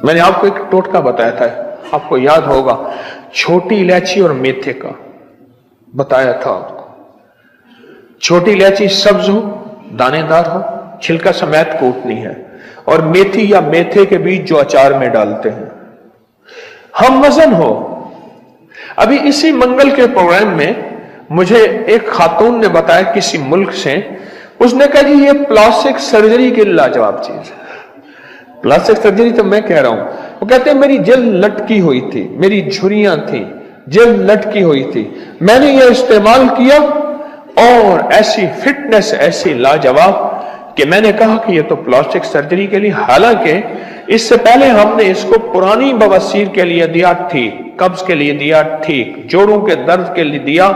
मैंने आपको एक टोटका बताया था, आपको याद होगा, छोटी इलायची और मेथे का बताया था आपको। छोटी इलायची सब्ज हो, दानेदार हो, छिलका समेत कूटनी है, और मेथी या मेथे के बीज जो अचार में डालते हैं। हम वजन हो। अभी इसी मंगल के प्रोग्राम में मुझे एक खातून ने बताया किसी मुल्क से, उसने कहा जी ये प्लास्टिक सर्जरी की लाजवाब चीज है। प्लास्टिक सर्जरी तो मैं कह रहा हूं, वो कहते हैं मेरी जल्द लटकी हुई थी, मेरी झुर्रियां थी, जल्द लटकी हुई थी, मैंने ये इस्तेमाल किया और ऐसी फिटनेस ऐसी लाजवाब कि मैंने कहा कि ये तो प्लास्टिक सर्जरी के लिए, हालांकि इससे पहले हमने इसको पुरानी बवासीर के लिए दिया ठीक, कब्ज के लिए दिया ठीक, जोड़ों के दर्द के लिए दिया,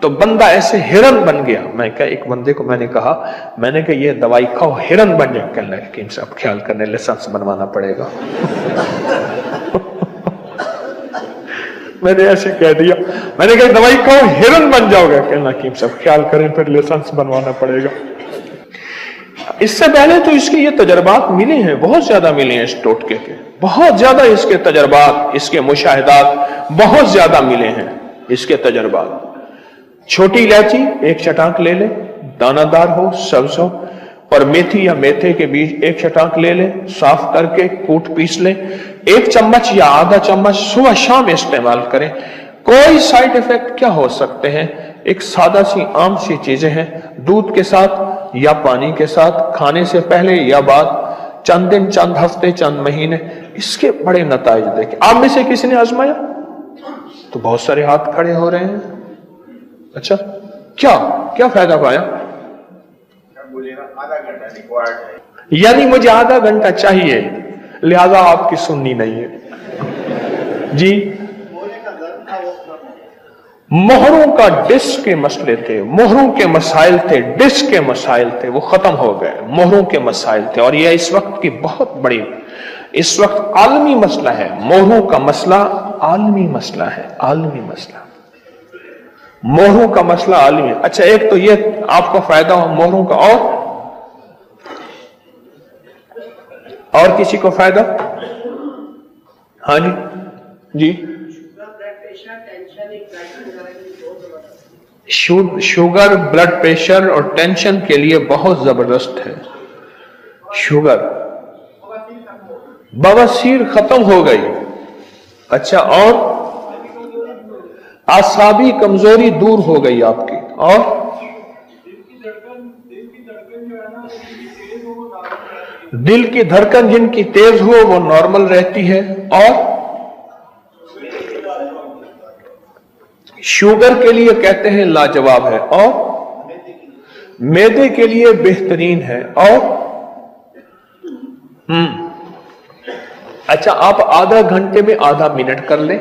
तो बंदा ऐसे हिरन बन गया। मैं क्या एक बंदे को मैंने कहा ये दवाई खाओ हिरन बन जाए। कहने लगे कि इनसे अब ख्याल करने लाइसेंस बनवाना पड़ेगा। मैंने ऐसे कह दिया, मैंने कहा दवाई खाओ हिरन बन जाओगे। कहना कि सब ख्याल करें फिर लाइसेंस बनवाना पड़ेगा। इससे पहले तो इसके ये तजर्बात मिले हैं, बहुत ज्यादा मिले हैं इस टोटके के, बहुत ज्यादा इसके तजर्बात, इसके मुशाहिदात बहुत ज्यादा मिले हैं इसके तजर्बात। छोटी इलायची एक चटाक ले ले, दानादार हो, सब्ज हो, और मेथी या मेथे के बीज एक चटाक ले ले, साफ करके कूट पीस ले, 1 चम्मच या आधा चम्मच सुबह शाम इस्तेमाल करें। कोई साइड इफेक्ट क्या हो सकते हैं, एक सादा सी आम सी चीजें हैं, दूध के साथ या पानी के साथ, खाने से पहले या बाद, चंद दिन, चंद हफ्ते, चंद महीने, इसके बड़े नताइज देखे। आप में से किसी ने आजमाया? तो बहुत सारे हाथ खड़े हो रहे हैं। अच्छा, क्या क्या फायदा पाया? यानी मुझे आधा घंटा चाहिए, लिहाजा आपकी सुननी नहीं है जी। मोहरों का डिस्क के मसले थे, मोहरों के मसाइल थे, डिस्क के मसाइल थे, वो खत्म हो गए। मोहरों के मसाइल थे, और यह इस वक्त की बहुत बड़ी, इस वक्त आलमी मसला है। मोहरों का मसला आलमी मसला है, आलमी मसला, मोहरों का मसला आलमी। अच्छा, एक तो ये आपको फायदा हो मोहरों का, और किसी को फायदा? हाँ जी जी। शुगर, ब्लड प्रेशर और टेंशन के लिए बहुत जबरदस्त है शुगर। बवासीर खत्म हो गई। अच्छा, और आसाबी कमजोरी दूर हो गई आपकी, और दिल की धड़कन जिनकी तेज हो वो नॉर्मल रहती है, और शुगर के लिए कहते हैं लाजवाब है, और मैदे के लिए बेहतरीन है, और अच्छा, आप आधा घंटे में आधा मिनट कर लें,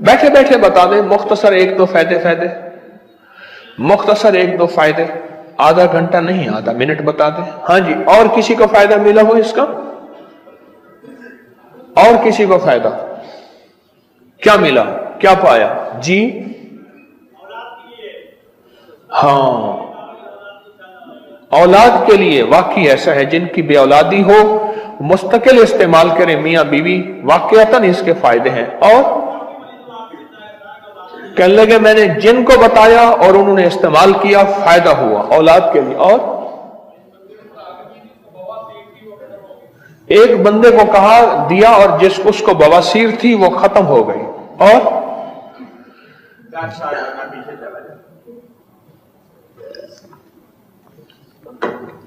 बैठे बैठे बता दें मुख्तसर 1-2 फायदे, मुख्तसर 1-2 फायदे, आधा घंटा नहीं आधा मिनट बता दें। हाँ जी, और किसी को फायदा मिला हो इसका? और किसी को फायदा क्या मिला, क्या पाया जी? हाँ, औलाद के लिए वाकई ऐसा है, जिनकी बे औलादी हो मुस्तकिल इस्तेमाल करें मियां बीवी, वाकईतन इसके फायदे हैं। और कहने लगे मैंने जिनको बताया और उन्होंने इस्तेमाल किया, फायदा हुआ औलाद के लिए। और एक बंदे को कहा दिया, और जिस उसको बवासीर थी वो खत्म हो गई, और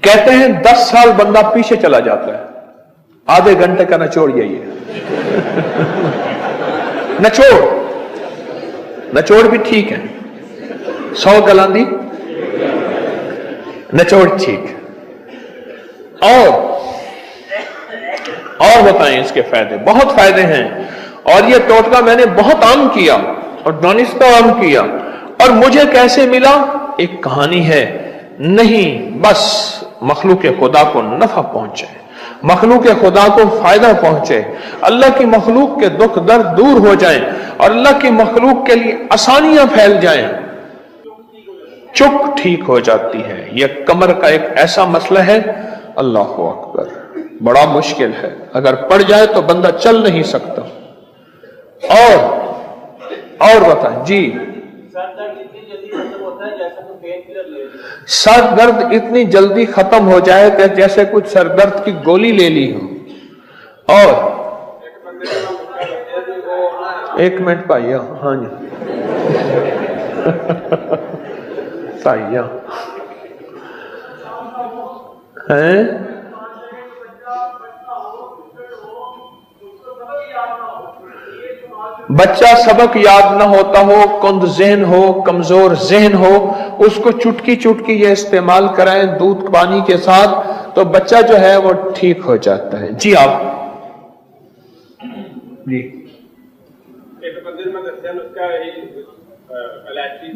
कहते हैं 10 साल बंदा पीछे चला जाता है। आधे घंटे का निचोड़ यही है। निचोड़ भी ठीक है, 100 गलांदी निचोड़ ठीक। और बताएं इसके फायदे, बहुत फायदे हैं। और ये टोटका मैंने बहुत आम किया और दानिस्ता आम किया, और मुझे कैसे मिला एक कहानी है। नहीं, बस मखलूक खुदा को नफा पहुंचे, मखलूक खुदा को फायदा पहुंचे, अल्लाह की मखलूक के दुख दर्द दूर हो जाएं, और अल्लाह की मखलूक के लिए आसानियां फैल जाएं, चुप ठीक हो जाती है। यह कमर का एक ऐसा मसला है, अल्लाह हू अकबर। बड़ा मुश्किल है, अगर पड़ जाए तो बंदा चल नहीं सकता। और बताएं जी। सर दर्द इतनी जल्दी खत्म हो जाए कि जैसे कुछ सर दर्द की गोली ले ली हो। और एक मिनट भाइया, हाँ जी भाइया हैं, बच्चा सबक याद ना होता हो, कुंद ज़हन हो, कमजोर ज़हन हो, उसको चुटकी चुटकी ये इस्तेमाल कराएं दूध पानी के साथ, तो बच्चा जो है वो ठीक हो जाता है। जी आप जी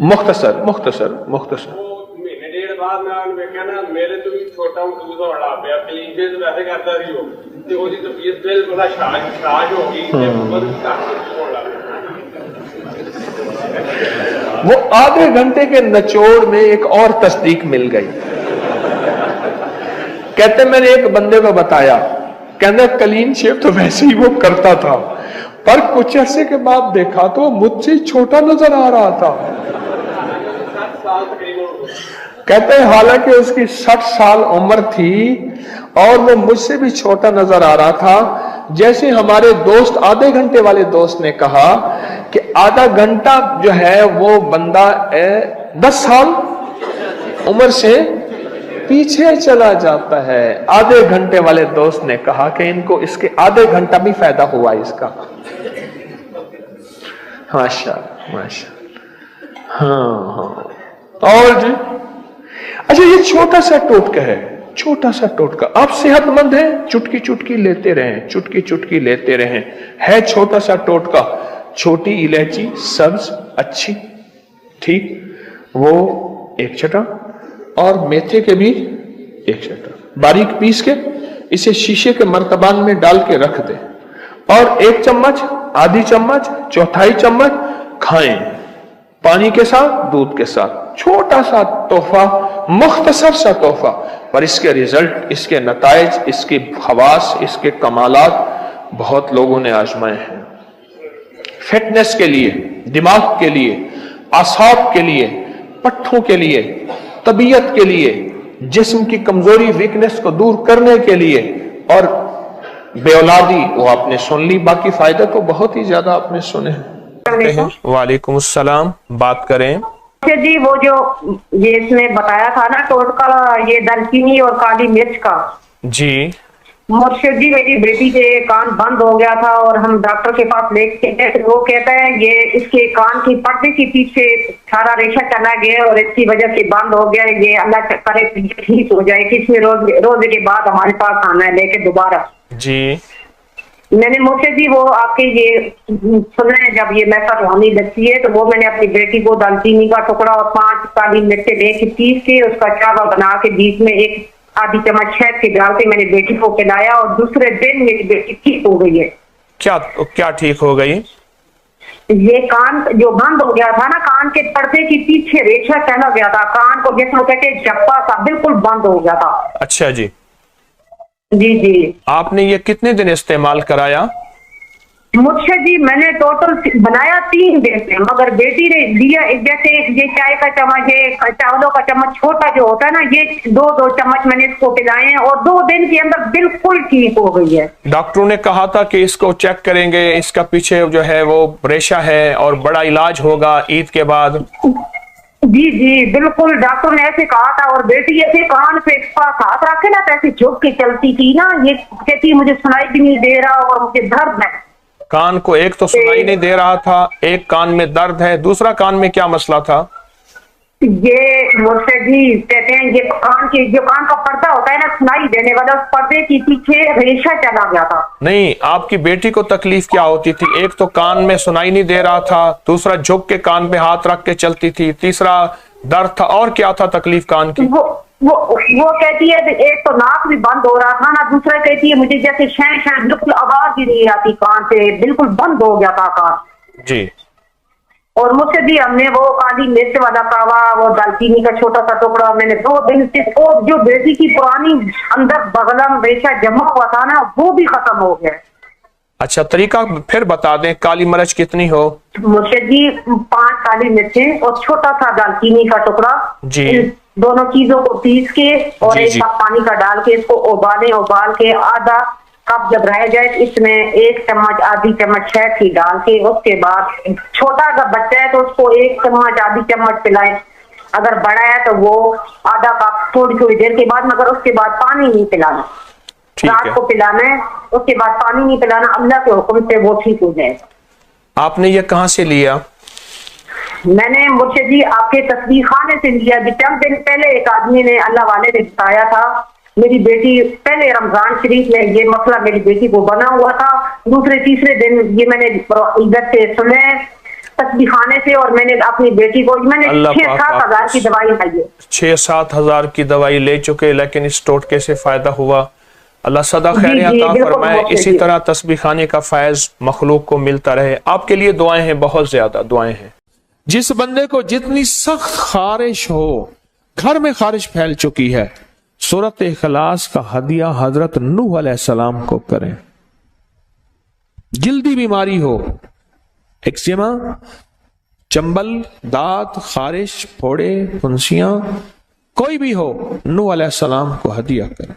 मुख्तसर मुख्तसर मुख्तसर महीने डेढ़ बाद मैं ना मेरे तो भी छोटा दूध बड़ा पे क्लीन पे तो वैसे करता रही हो ते ओदी तबीयत बिल्कुल खराब हो गई वो आधे घंटे के निचोड़ में एक और तस्दीक मिल गई। कहते मैंने एक बंदे को बताया, कहना क्लीन शेव तो वैसे ही वो करता था, पर कुछ अरसे के बाद देखा तो मुझसे छोटा नजर आ रहा था। कहते हैं हालांकि उसकी 60 साल उम्र थी और वो मुझसे भी छोटा नजर आ रहा था। जैसे हमारे दोस्त आधे घंटे वाले दोस्त ने कहा कि आधा घंटा जो है वो बंदा 10 साल उम्र से पीछे चला जाता है। आधे घंटे वाले दोस्त ने कहा कि इनको इसके आधे घंटा भी फायदा हुआ इसका। माशा माशा, हाँ हाँ। और जी अच्छा, ये छोटा सा टोटका है, छोटा सा टोटका। आप सेहतमंद हैं, चुटकी चुटकी लेते रहें, चुटकी चुटकी लेते रहें। है छोटा सा टोटका, छोटी इलायची सब्ज अच्छी, ठीक, वो 1 चटा, और मेथे के भी 1 चटा बारीक पीस के इसे शीशे के मर्तबान में डाल के रख दे, और 1 चम्मच, आधी चम्मच, चौथाई चम्मच खाएं, पानी के साथ, दूध के साथ। छोटा सा तोहफा, मुख्तसर सा तोहफा, पर इसके रिजल्ट, इसके नताइज, इसके खवास, इसके कमालात बहुत लोगों ने आजमाए हैं। फिटनेस के लिए, दिमाग के लिए, आसाब के लिए, पट्ठों के लिए, तबीयत के लिए, जिस्म की कमजोरी वीकनेस को दूर करने के लिए, और बेऔलादी वो आपने सुन ली, बाकी फायदे तो बहुत ही ज्यादा आपने सुने हैं। वालेकुम अस्सलाम, बात करें जी। वो जो ये इसने बताया था ना टोटका, ये दालचीनी और काली मिर्च का, जी मुर्शिद जी मेरी बेटी के कान बंद हो गया था और हम डॉक्टर के पास लेके गए, तो वो कहता है ये इसके कान की पर्दे के पीछे सारा रेशा चला गया और इसकी वजह से बंद हो गया। ये अल्लाह करे ठीक हो जाए, कि इसमें रोज के बाद हमारे पास आना है लेके दोबारा। जी मैंने मुझसे जी वो आपके ये सुने, जब ये मैसेज होने लगती है तो वो मैंने अपनी बेटी को दालचीनी का टुकड़ा और 5 काली मिर्चें लेके पीस के उसका चावल बना के बीच में 1 आधी चम्मच शहद के डाल के मैंने बेटी को खिलाया, और दूसरे दिन मेरी बेटी ठीक हो गई है। क्या ठीक हो गई? ये कान जो बंद हो गया था ना, कान के पर्दे के पीछे रेशा चला गया था, कान को जैसे कहते जप्पा सा बिल्कुल बंद हो गया था। अच्छा जी जी जी। आपने ये कितने दिन इस्तेमाल कराया? मुझसे जी मैंने टोटल बनाया 3 दिन से, मगर बेटी ने लिया जैसे ये चाय का चम्मच, ये चावलों का चम्मच छोटा जो होता है ना, ये 2-2 चम्मच मैंने इसको पिलाए हैं और 2 दिन के अंदर बिल्कुल ठीक हो गई है। डॉक्टरों ने कहा था कि इसको चेक करेंगे, इसका पीछे जो है वो रेशा है और बड़ा इलाज होगा ईद के बाद। जी जी बिल्कुल, डॉक्टर ने ऐसे कहा था। और बेटी ऐसे कान पे हाथ रखे ना तो ऐसे झुक के चलती थी ना, ये कहती मुझे सुनाई भी नहीं दे रहा और मुझे दर्द है। कान को एक तो सुनाई नहीं दे रहा था, एक कान में दर्द है, दूसरा कान में क्या मसला था? ये मुझसे जी कहते हैं ये कान का पर्दा होता है ना सुनाई देने वाला, उस पर्दे के पीछे रेशा चला गया था। नहीं, आपकी बेटी को तकलीफ क्या होती थी? एक तो कान में सुनाई नहीं दे रहा था, दूसरा झुक के कान पे हाथ रख के चलती थी, तीसरा दर्द था, और क्या था तकलीफ कान की? वो कहती है एक तो नाक भी बंद हो रहा था ना, दूसरा कहती है मुझे जैसे शह बिल्कुल आवाज ही नहीं आती कान से, बिल्कुल बंद हो गया था कान। जी। اور مجھ سے بھی ہم نے وہ کالی مرچ والا کاوا، وہ دالچینی کا چھوٹا سا ٹکڑا، میں نے 2 دن سے، اور جو بیٹی کی پرانی اندر بغلم ریشہ جمع ہوا تھا نا وہ بھی ختم ہو گیا۔ اچھا طریقہ پھر بتا دیں، کالی مرچ کتنی ہو؟ مرشد جی 5 کالی مرچیں اور چھوٹا سا دالچینی کا ٹکڑا، جی ان دونوں چیزوں کو پیس کے اور جی 1 جی کپ پانی کا ڈال کے اس کو ابالیں، ابال کے آدھا کپ جب رہ جائے اس میں 1 چمچ آدھی چمچ شہد کی ڈال کے، اس کے بعد چھوٹا اگر بچہ ہے تو اس کو 1 چمچ آدھی چمچ پلائیں، اگر بڑا ہے تو وہ آدھا کپ تھوڑی تھوڑی دیر کے بعد، مگر اس کے بعد پانی نہیں پلانا، رات کو پلانا ہے، اس کے بعد پانی نہیں پلانا، اللہ کے حکم سے وہ ٹھیک ہو جائے۔ آپ نے یہ کہاں سے لیا؟ میں نے مرشد جی آپ کے تصویر خانے سے لیا جی، چند دن پہلے ایک آدمی نے اللہ والے نے بتایا تھا، میری بیٹی پہلے رمضان شریف میں یہ مسئلہ میری بیٹی کو بنا ہوا تھا، دوسرے تیسرے دن یہ میں نے ادھر سے سنے تصویر خانے سے، اور میں نے اپنی بیٹی کو میں نے 6-7 ہزار کی دوائی لائی ہے، 6-7 ہزار کی دوائی لے چکے، لیکن اس ٹوٹکے سے فائدہ ہوا؟ اللہ صدا خیر عطا فرمائے، اسی طرح تسبیح خانے کا فیض مخلوق کو ملتا رہے۔ آپ کے لیے دعائیں ہیں، بہت زیادہ دعائیں ہیں۔ جس بندے کو جتنی سخت خارش ہو، گھر میں خارش پھیل چکی ہے، سورۃ اخلاص کا ہدیہ حضرت نوح علیہ السلام کو کریں۔ جلدی بیماری ہو، ایکزیما، چنبل، دانت، خارش، پھوڑے، پھنسیاں، کوئی بھی ہو، نوح علیہ السلام کو ہدیہ کریں۔